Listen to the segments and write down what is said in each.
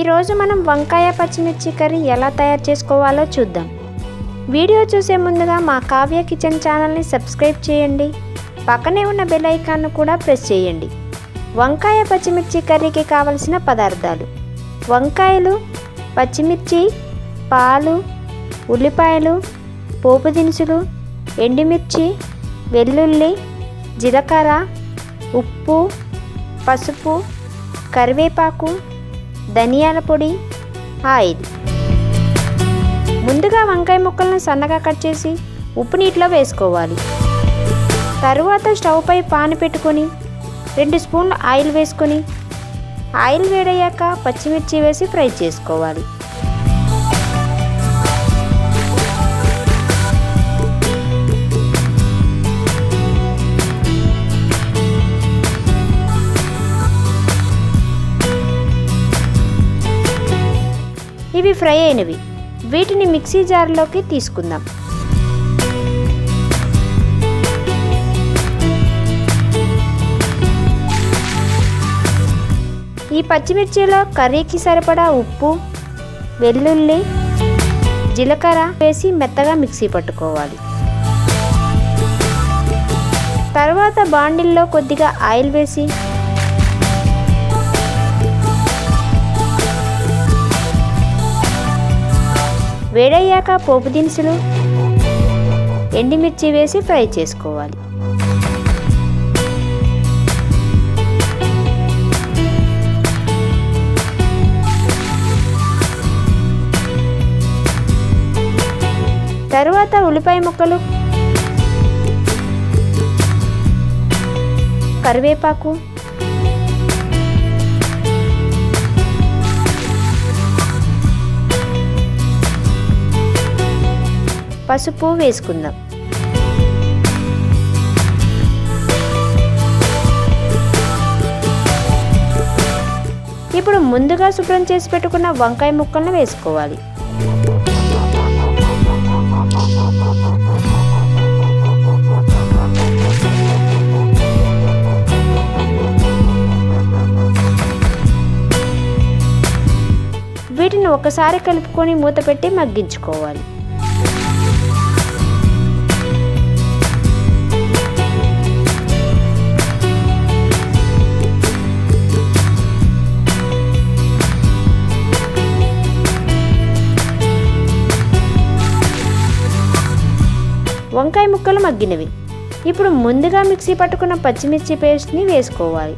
ఈరోజు మనం వంకాయ పచ్చిమిర్చి కర్రీ ఎలా తయారు చేసుకోవాలో చూద్దాం. వీడియో చూసే ముందుగా మా కావ్య కిచెన్ ఛానల్ని సబ్స్క్రైబ్ చేయండి. పక్కనే ఉన్న బెల్ ఐకాన్ను కూడా ప్రెస్ చేయండి. వంకాయ పచ్చిమిర్చి కర్రీకి కావలసిన పదార్థాలు: వంకాయలు, పచ్చిమిర్చి, పాలు, ఉల్లిపాయలు, పోపు దినుసులు, ఎండుమిర్చి, వెల్లుల్లి, జీలకర్ర, ఉప్పు, పసుపు, కరివేపాకు, ధనియాల పొడి, ఆయిల్. ముందుగా వంకాయ ముక్కలను సన్నగా కట్ చేసి ఉప్పు నీటిలో వేసుకోవాలి. తరువాత స్టవ్ పై పాన్ పెట్టుకొని 2 స్పూన్ల ఆయిల్ వేసుకొని ఆయిల్ వేడయ్యాక పచ్చిమిర్చి వేసి ఫ్రై చేసుకోవాలి. ఇవి ఫ్రై అయినవి. వీటిని మిక్సీ జార్లోకి తీసుకుందాం. ఈ పచ్చిమిర్చిలో కర్రీకి సరిపడా ఉప్పు, వెల్లుల్లి, జీలకర్ర వేసి మెత్తగా మిక్సీ పట్టుకోవాలి. తర్వాత బాండిల్లో కొద్దిగా ఆయిల్ వేసి వేడయ్యాక పోపు దినుసులు, ఎండుమిర్చి వేసి ఫ్రై చేసుకోవాలి. తరువాత ఉల్లిపాయ ముక్కలు, కరివేపాకు, పసుపు వేసుకుందాం. ఇప్పుడు ముందుగా శుభ్రం చేసి పెట్టుకున్న వంకాయ ముక్కలను వేసుకోవాలి. వీటిని ఒకసారి కలుపుకొని మూత పెట్టి మగ్గించుకోవాలి. వంకాయ ముక్కలు మగ్గినవి. ఇప్పుడు ముందుగా మిక్సీ పట్టుకున్న పచ్చిమిర్చి పేస్ట్ని వేసుకోవాలి.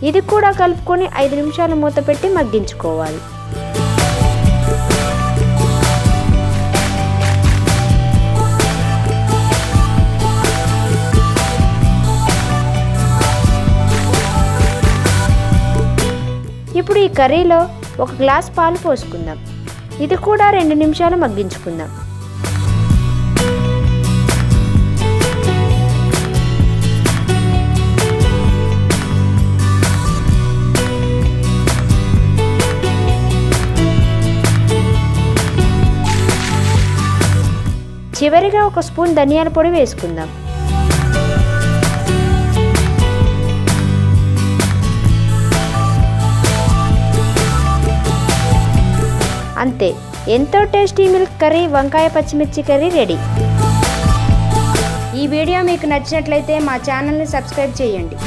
ఇది కూడా కలుపుకొని 5 నిమిషాలు మూత పెట్టి మగ్గించుకోవాలి. ఇప్పుడు ఈ కర్రీలో 1 గ్లాస్ పాలు పోసుకుందాం. ఇది కూడా 2 నిమిషాలు మగ్గించుకుందాం. చివరిగా 1 స్పూన్ ధనియాల పొడి వేసుకుందాం. అంతే, ఎంతో టేస్టీ మిల్క్ కర్రీ వంకాయ పచ్చిమిర్చి కర్రీ రెడీ. ఈ వీడియో మీకు నచ్చినట్లయితే మా ఛానల్ని సబ్స్క్రైబ్ చేయండి.